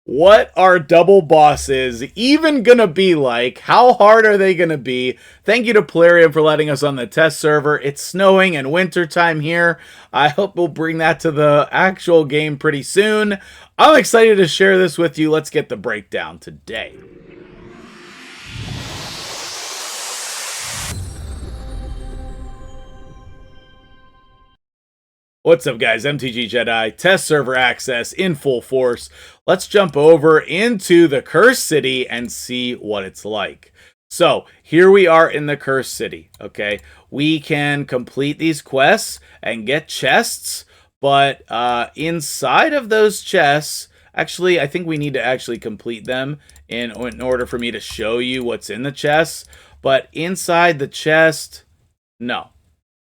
What are double bosses even gonna be like? How hard are they gonna be? Thank you to Plarium for letting us on the test server. It's snowing and winter time here. I hope we'll bring that to the actual game pretty soon. I'm excited to share this with you. Let's get the breakdown today. What's up, guys? MtgJedi, test server access in full force. Let's jump over into the Cursed City and see what it's like. So, here we are in the Cursed City, okay? We can complete these quests and get chests, but inside of those chests, actually, I think we need to actually complete them in order for me to show you what's in the chests. But inside the chest, no.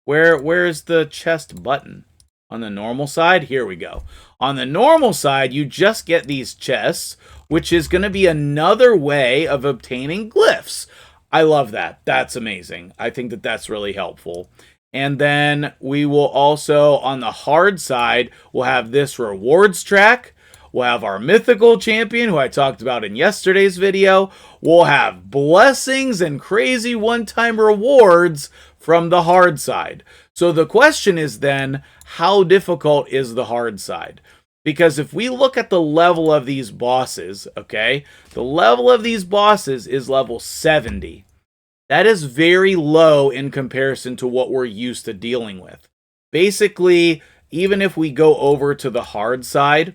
Where's the chest button? On the normal side, here we go. On the normal side, you just get these chests, which is going to be another way of obtaining glyphs. I love that. That's amazing. I think that that's really helpful. And then we will also, on the hard side, we'll have this rewards track. We'll have our mythical champion, who I talked about in yesterday's video. We'll have blessings and crazy one-time rewards from the hard side. So the question is then, how difficult is the hard side? Because if we look at the level of these bosses, okay, the level of these bosses is level 70. That is very low in comparison to what we're used to dealing with. Basically, even if we go over to the hard side,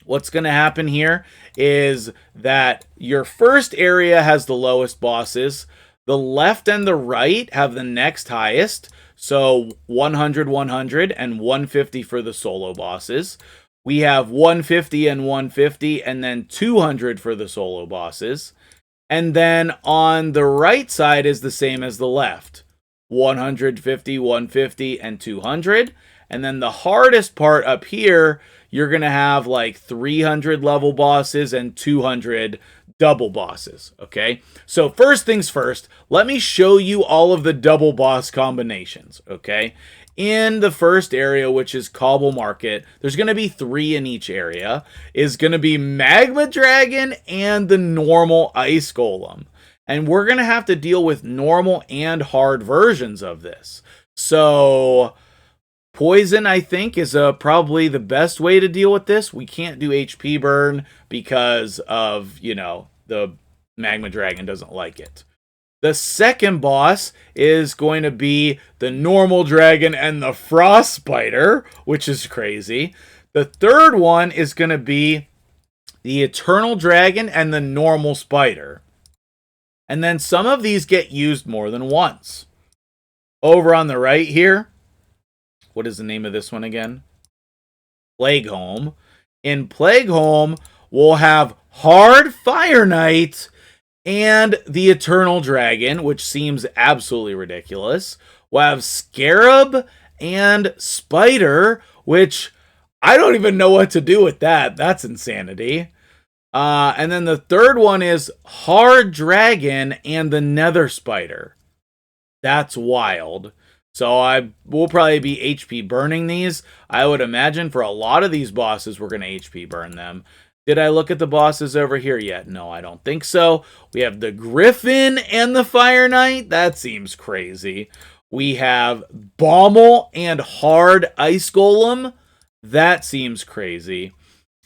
what's going to happen here is that your first area has the lowest bosses. The left and the right have the next highest. So 100, 100, and 150 for the solo bosses. We have 150 and 150, and then 200 for the solo bosses. And then on the right side is the same as the left. 150, 150, and 200. And then the hardest part up here, you're going to have like 300 level bosses and 200 double bosses, okay? So first things first, let me show you all of the double boss combinations, okay? In the first area, which is Cobble Market, there's going to be 3 in each area, is going to be Magma Dragon and the normal Ice Golem. And we're going to have to deal with normal and hard versions of this. So Poison, I think, is probably the best way to deal with this. We can't do HP burn because of, you know, the Magma Dragon doesn't like it. The second boss is going to be the normal dragon and the frost spider, which is crazy. The third one is going to be the eternal dragon and the normal spider. And then some of these get used more than once. Over on the right here, what is the name of this one again? Plague Home. In Plague Home, we'll have Hard Fire Knight and the Eternal Dragon, which seems absolutely ridiculous. We'll have Scarab and Spider, which I don't even know what to do with that. That's insanity. And then the third one is Hard Dragon and the Nether Spider. That's wild. So I will probably be HP burning these. I would imagine for a lot of these bosses, we're going to HP burn them. Did I look at the bosses over here yet? No, I don't think so. We have the Griffin and the Fire Knight. That seems crazy. We have Bommel and Hard Ice Golem. That seems crazy.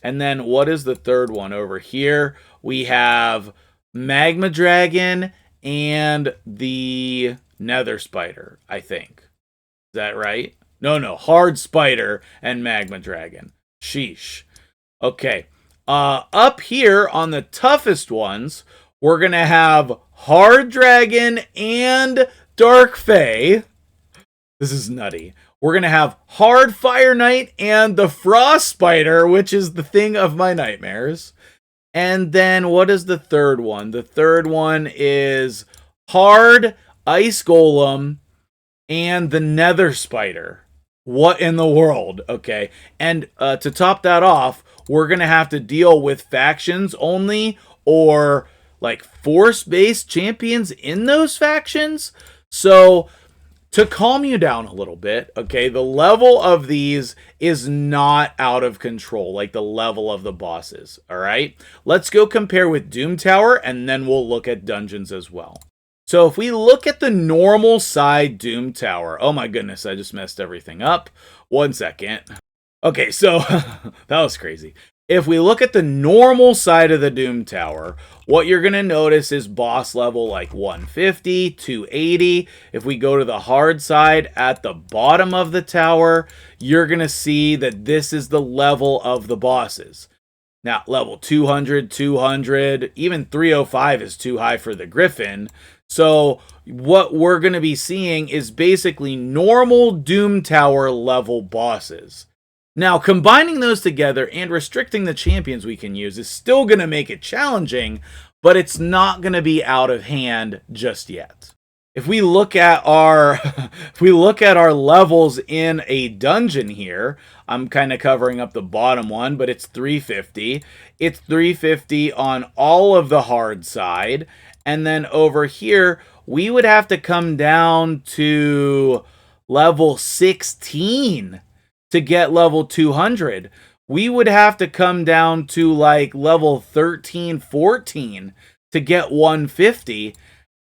And then what is the third one over here? We have Magma Dragon and the Nether Spider, I think. Is that right? No. Hard Spider and Magma Dragon. Sheesh. Okay. Up here on the toughest ones, we're going to have Hard Dragon and Dark Fae. This is nutty. We're going to have Hard Fire Knight and the Frost Spider, which is the thing of my nightmares. And then what is the third one? The third one is Hard Ice Golem and the Nether Spider. What in the world? Okay. And to top that off, we're going to have to deal with factions only or like force-based champions in those factions. So to calm you down a little bit, okay, the level of these is not out of control, like the level of the bosses, all right? Let's go compare with Doom Tower, and then we'll look at dungeons as well. So if we look at the normal side Doom Tower, oh my goodness, I just messed everything up. 1 second. Okay, so that was crazy. If we look at the normal side of the Doom Tower, what you're going to notice is boss level like 150, 280. If we go to the hard side at the bottom of the tower, you're going to see that this is the level of the bosses. Now, level 200, 200, even 305 is too high for the Griffin. So what we're going to be seeing is basically normal Doom Tower level bosses. Now, combining those together and restricting the champions we can use is still going to make it challenging, but it's not going to be out of hand just yet. If we look at our levels in a dungeon here, I'm kind of covering up the bottom one, but it's 350. It's 350 on all of the hard side, and then over here we would have to come down to level 16 to get level 200. We would have to come down to like level 13, 14 to get 150.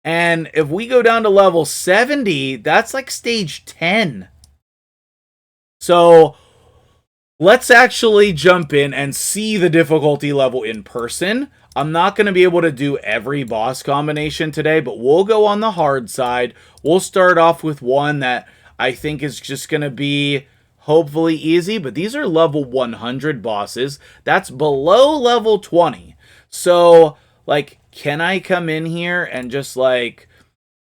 And if we go down to level 70, that's like stage 10. So let's actually jump in and see the difficulty level in person. I'm not going to be able to do every boss combination today, but we'll go on the hard side. We'll start off with one that I think is just going to be hopefully easy, but these are level 100 bosses. That's below level 20. So, like, can I come in here and just, like,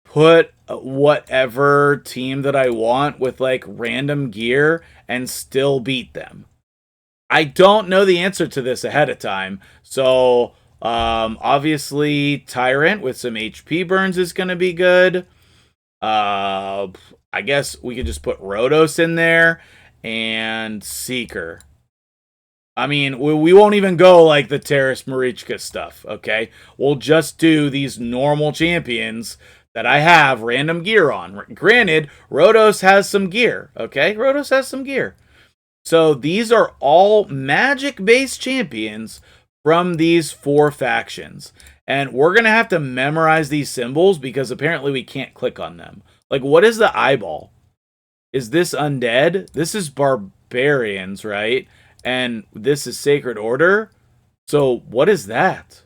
put whatever team that I want with, like, random gear and still beat them? I don't know the answer to this ahead of time. So, obviously, Tyrant with some HP burns is going to be good. I guess we could just put Rotos in there and Seeker. I mean, we won't even go like the Terrace Marichka stuff, okay? We'll just do these normal champions that I have random gear on. Granted, Rotos has some gear, okay? Rotos has some gear. So these are all magic-based champions from these 4 factions. And we're going to have to memorize these symbols because apparently we can't click on them. Like, what is the eyeball? Is this undead? This is barbarians, right? And this is Sacred Order. So what is that?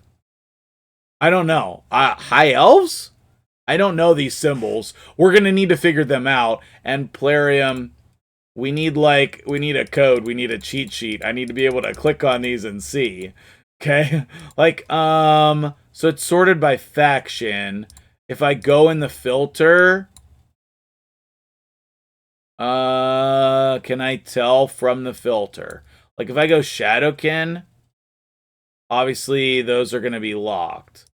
I don't know. High elves? I don't know these symbols. We're going to need to figure them out. And Plarium, we need a code. We need a cheat sheet. I need to be able to click on these and see. Okay? Like, so it's sorted by faction. If I go in the filter, can I tell from the filter? Like, if I go Shadowkin, obviously those are going to be locked.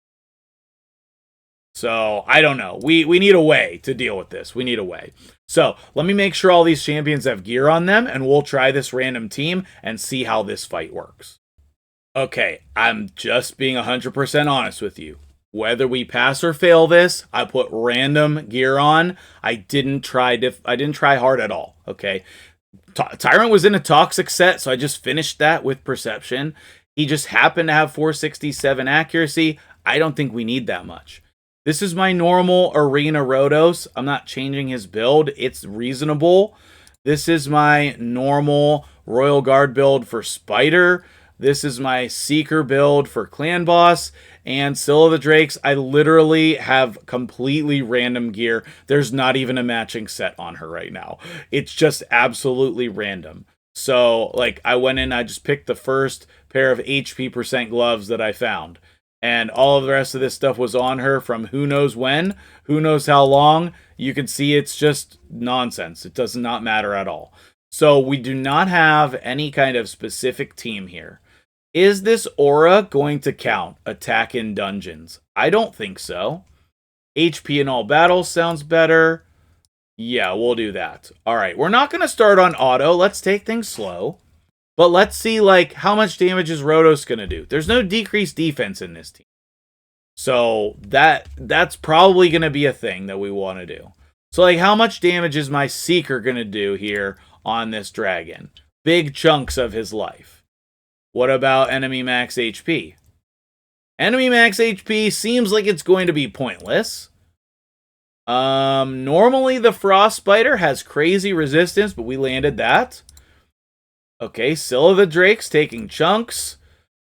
So, I don't know. We need a way to deal with this. We need a way. So, let me make sure all these champions have gear on them, and we'll try this random team and see how this fight works. Okay, I'm just being 100% honest with you. Whether we pass or fail this, I put random gear on. I didn't try hard at all, okay? Tyrant was in a toxic set, so I just finished that with perception. He just happened to have 467 accuracy. I don't think we need that much. This is my normal Arena Rotos. I'm not changing his build. It's reasonable. This is my normal Royal Guard build for Spider. This is my Seeker build for Clan Boss. And Scylla the Drakes, I literally have completely random gear. There's not even a matching set on her right now. It's just absolutely random. So, like, I went in, I just picked the first pair of HP percent gloves that I found. And all of the rest of this stuff was on her from who knows when, who knows how long. You can see it's just nonsense. It does not matter at all. So we do not have any kind of specific team here. Is this aura going to count attack in dungeons? I don't think so. HP in all battles sounds better. Yeah, we'll do that. All right, we're not going to start on auto. Let's take things slow. But let's see, like, how much damage is Rotos going to do? There's no decreased defense in this team. So that's probably going to be a thing that we want to do. So, like, how much damage is my Seeker going to do here on this dragon? Big chunks of his life. What about enemy max HP? Enemy max HP seems like it's going to be pointless. Normally the Frostbiter has crazy resistance, but we landed that. Okay, Scylla the Drake's taking chunks.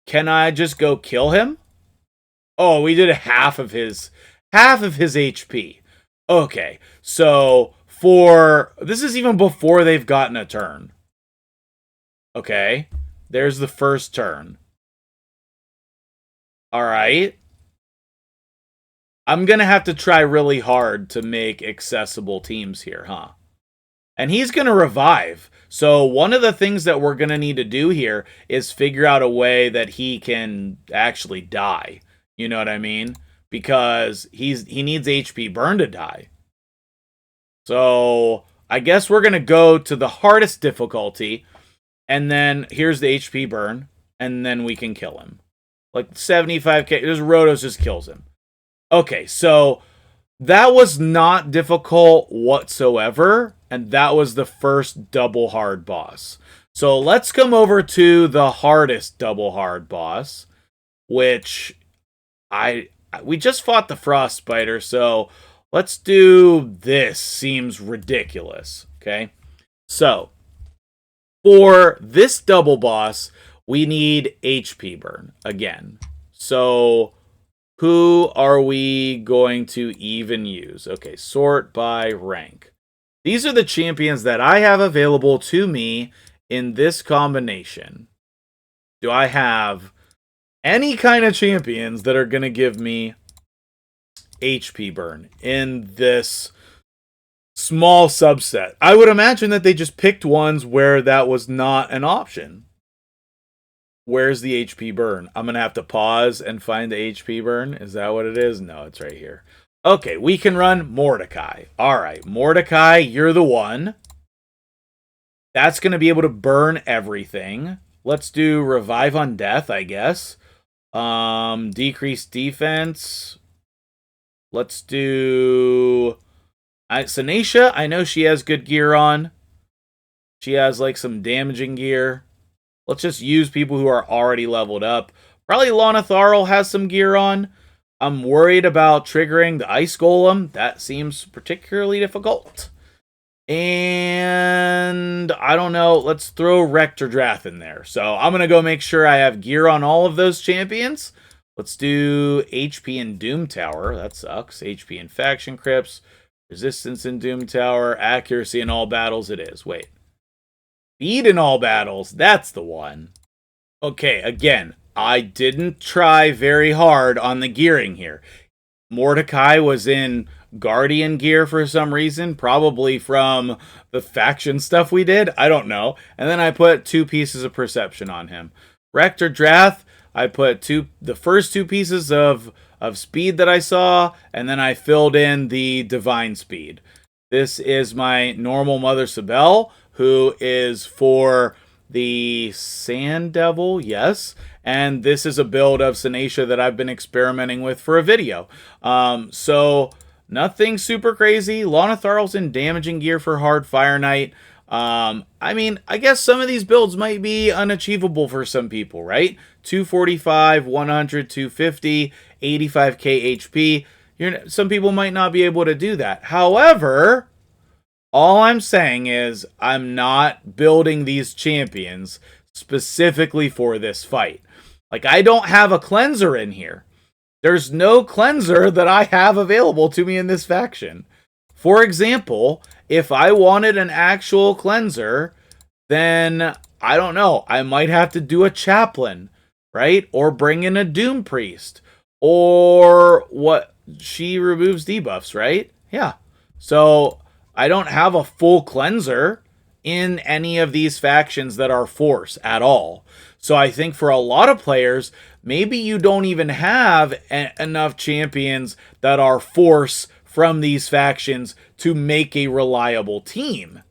Can I just go kill him? Oh, we did half of his HP. Okay, so this is even before they've gotten a turn. Okay, there's the first turn. All right. I'm going to have to try really hard to make accessible teams here, huh? And he's going to revive. So one of the things that we're going to need to do here is figure out a way that he can actually die. You know what I mean? Because he needs HP burn to die. So I guess we're going to go to the hardest difficulty. And then here's the HP burn. And then we can kill him. Like 75k. There's Rotos just kills him. Okay, so that was not difficult whatsoever, and that was the first double hard boss. So let's come over to the hardest double hard boss, which we just fought the Frostbiter, so let's do this. Seems ridiculous, okay? So, for this double boss, we need HP burn again. So who are we going to even use? Okay, sort by rank. These are the champions that I have available to me in this combination. Do I have any kind of champions that are going to give me HP burn in this small subset? I would imagine that they just picked ones where that was not an option. Where's the HP burn? I'm going to have to pause and find the HP burn. Is that what it is? No, it's right here. Okay, we can run Mordecai. All right, Mordecai, you're the one. That's going to be able to burn everything. Let's do Revive on Death, I guess. Decrease defense. Let's do Sinatra. I know she has good gear on. She has like some damaging gear. Let's just use people who are already leveled up. Probably Lana Tharl has some gear on. I'm worried about triggering the Ice Golem. That seems particularly difficult. And I don't know. Let's throw Rector Drath in there. So I'm going to go make sure I have gear on all of those champions. Let's do HP in Doom Tower. That sucks. HP in Faction Crypts. Resistance in Doom Tower. Accuracy in all battles. It is. Wait. Speed in all battles. That's the one. Okay, again, I didn't try very hard on the gearing here. Mordecai was in Guardian gear for some reason, probably from the faction stuff we did. I don't know. And then I put 2 pieces of perception on him. Rector Drath, I put the first 2 pieces of speed that I saw, and then I filled in the divine speed. This is my normal Mother Sibel, who is for the Sand Devil, yes. And this is a build of Sinatra that I've been experimenting with for a video. So nothing super crazy. Lana Tharl's in damaging gear for Hard Fire Knight. I mean, I guess some of these builds might be unachievable for some people, right? 245, 100, 250, 85k HP. Some people might not be able to do that. However, all I'm saying is I'm not building these champions specifically for this fight. Like, I don't have a cleanser in here. There's no cleanser that I have available to me in this faction. For example, if I wanted an actual cleanser, then, I don't know, I might have to do a chaplain, right? Or bring in a Doom Priest. Or what? She removes debuffs, right? Yeah. So I don't have a full cleanser in any of these factions that are force at all. So I think for a lot of players, maybe you don't even have enough champions that are force from these factions to make a reliable team.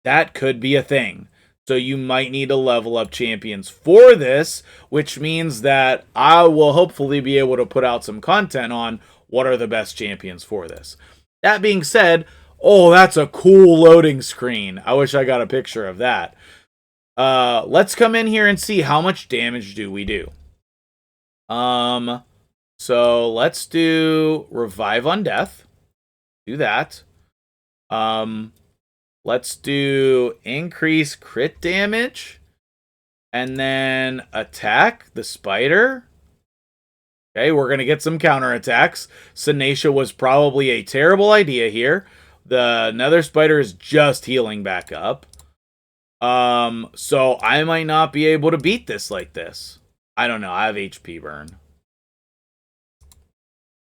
That could be a thing. So you might need to level up champions for this, which means that I will hopefully be able to put out some content on what are the best champions for this. That being said, Oh, that's a cool loading screen. I wish I got a picture of that. Let's come in here and see how much damage do we do. So let's do Revive on Death. Do that. Let's do increase crit damage. And then attack the spider. Okay, we're going to get some counterattacks. Sinacia was probably a terrible idea here. The nether spider is just healing back up. So I might not be able to beat this like this. I don't know. I have HP burn.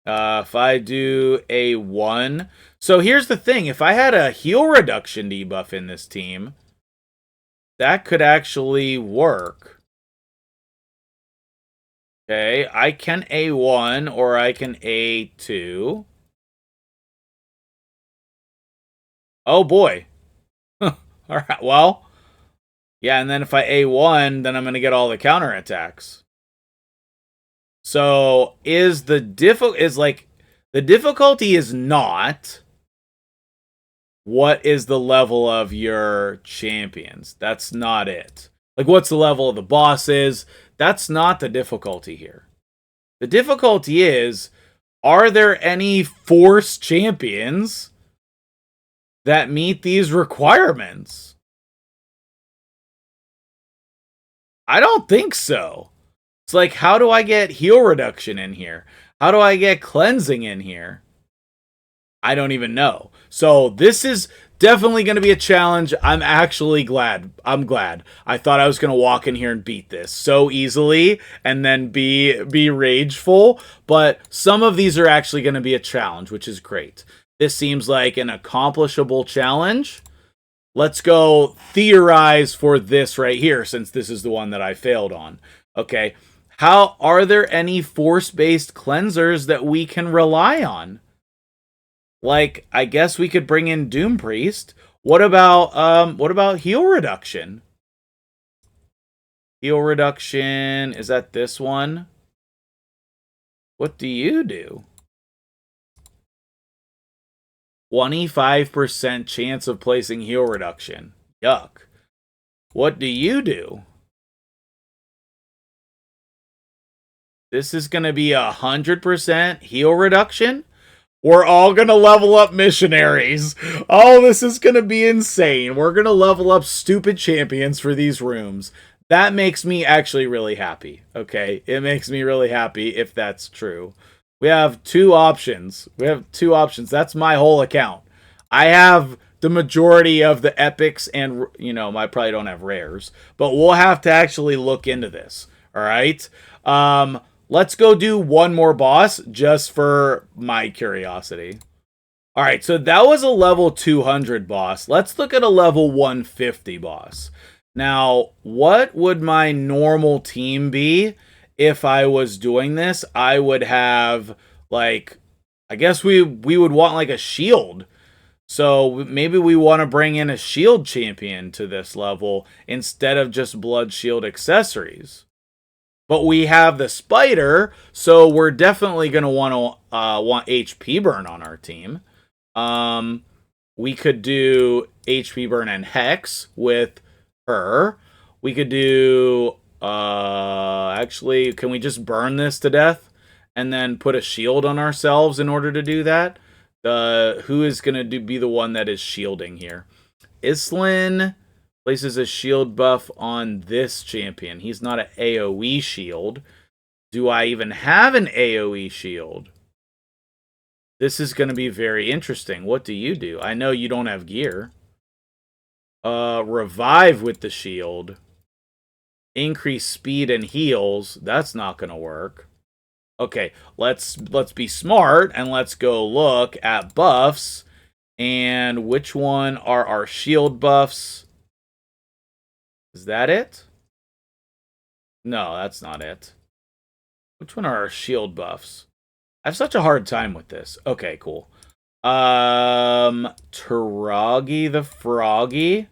If I do a 1. So here's the thing. If I had a heal reduction debuff in this team, that could actually work. Okay, I can A1 or I can A2. Oh boy. Alright, well. Yeah, and then if I A1, then I'm going to get all the counterattacks. So the difficulty is not what is the level of your champions. That's not it. Like, what's the level of the bosses? That's not the difficulty here. The difficulty is, are there any Force champions that meet these requirements? I don't think so. It's like, how do I get heal reduction in here? How do I get cleansing in here? I don't even know. So this is definitely going to be a challenge. I'm actually glad. I'm glad. I thought I was going to walk in here and beat this so easily and then be rageful. But some of these are actually going to be a challenge, which is great. This seems like an accomplishable challenge. Let's go theorize for this right here, since this is the one that I failed on. Okay. Are there any force-based cleansers that we can rely on? Like, I guess we could bring in Doom Priest. What about heal reduction? Heal reduction, is that this one? What do you do? 25% chance of placing heal reduction. Yuck. What do you do? This is going to be 100% heal reduction. We're all going to level up missionaries. Oh, this is going to be insane. We're going to level up stupid champions for these rooms. That makes me actually really happy. Okay, it makes me really happy if that's true. We have 2 options. That's my whole account. I have the majority of the epics and, I probably don't have rares. But we'll have to actually look into this. All right? Let's go do one more boss just for my curiosity. All right, so that was a level 200 boss. Let's look at a level 150 boss. Now, what would my normal team be if I was doing this? I would have, like, I guess we would want, like, a shield. So maybe we want to bring in a shield champion to this level instead of just blood shield accessories. But we have the spider, so we're definitely going to want HP burn on our team. We could do HP burn and hex with her. We could do... actually, can we just burn this to death and then put a shield on ourselves in order to do that? Who is going to be the one that is shielding here? Islin places a shield buff on this champion. He's not an AoE shield. Do I even have an AoE shield? This is going to be very interesting. What do you do? I know you don't have gear. Revive with the shield. Increase speed and heals. That's not going to work. Okay, let's be smart and let's go look at buffs. And which one are our shield buffs? Is that it? No, that's not it. Which one are our shield buffs? I have such a hard time with this. Okay, cool. Taragi the Froggy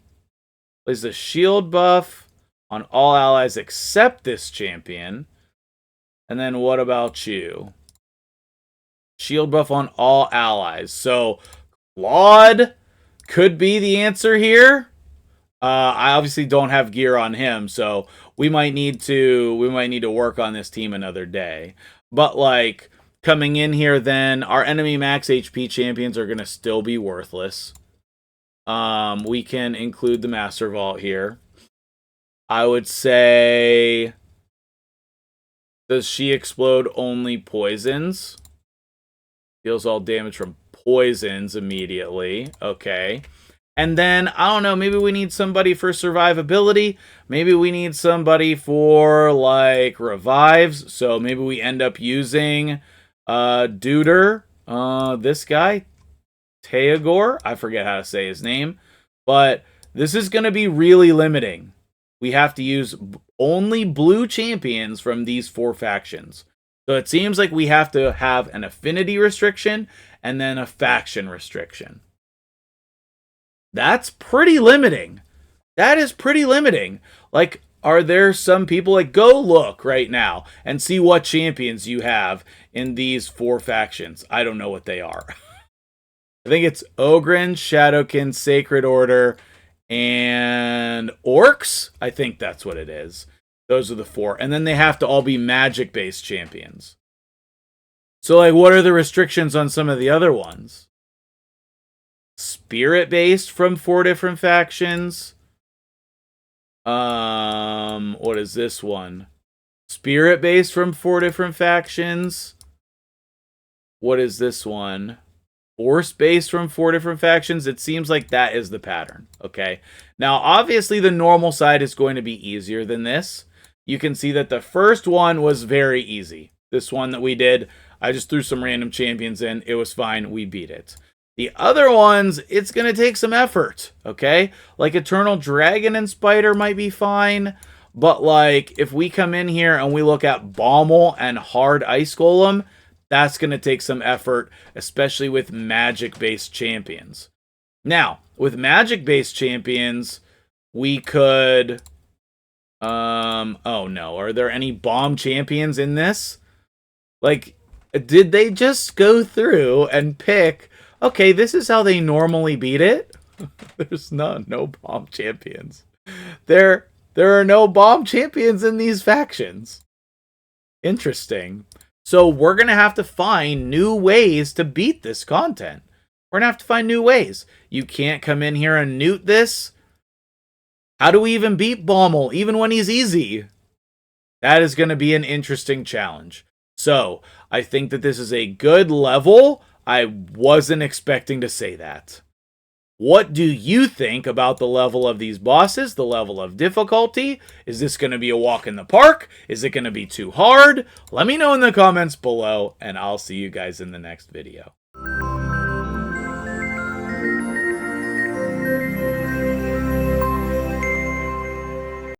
is a shield buff on all allies except this champion. And then what about you? Shield buff on all allies. So Laud could be the answer here. I obviously don't have gear on him, so we might need to work on this team another day. But like coming in here, then our enemy max HP champions are gonna still be worthless. We can include the Master Vault here. I would say, does she explode only poisons? Deals all damage from poisons immediately. Okay. And then, I don't know, maybe we need somebody for survivability. Maybe we need somebody for, like, revives. So maybe we end up using Duder. This guy, Teagor. I forget how to say his name. But this is going to be really limiting. We have to use only blue champions from these 4 factions. So it seems like we have to have an affinity restriction and then a faction restriction. That's pretty limiting. That is pretty limiting. Like, are there some people, like, go look right now and see what champions you have in these 4 factions. I don't know what they are. I think it's Ogren, Shadowkin, Sacred Order, and Orcs. I think that's what it is. Those are the 4. And then they have to all be magic-based champions. So, like, what are the restrictions on some of the other ones? Spirit-based from 4 different factions. What is this one? Spirit-based from 4 different factions. What is this one? Force-based from 4 different factions. It seems like that is the pattern. Okay. Now, obviously, the normal side is going to be easier than this. You can see that the first one was very easy. This one that we did, I just threw some random champions in. It was fine. We beat it. The other ones, it's going to take some effort, okay? Like Eternal Dragon and Spider might be fine, but like if we come in here and we look at Baumel and Hard Ice Golem, that's going to take some effort, especially with magic-based champions. Now, with magic-based champions, we could... oh no, are there any bomb champions in this? Like, did they just go through and pick... Okay, this is how they normally beat it. There's no bomb champions. There are no bomb champions in these factions. Interesting. So we're going to have to find new ways to beat this content. We're going to have to find new ways. You can't come in here and newt this. How do we even beat Baumel, even when he's easy? That is going to be an interesting challenge. So I think that this is a good level. I wasn't expecting to say that. What do you think about the level of these bosses, the level of difficulty? Is this going to be a walk in the park? Is it going to be too hard? Let me know in the comments below, and I'll see you guys in the next video.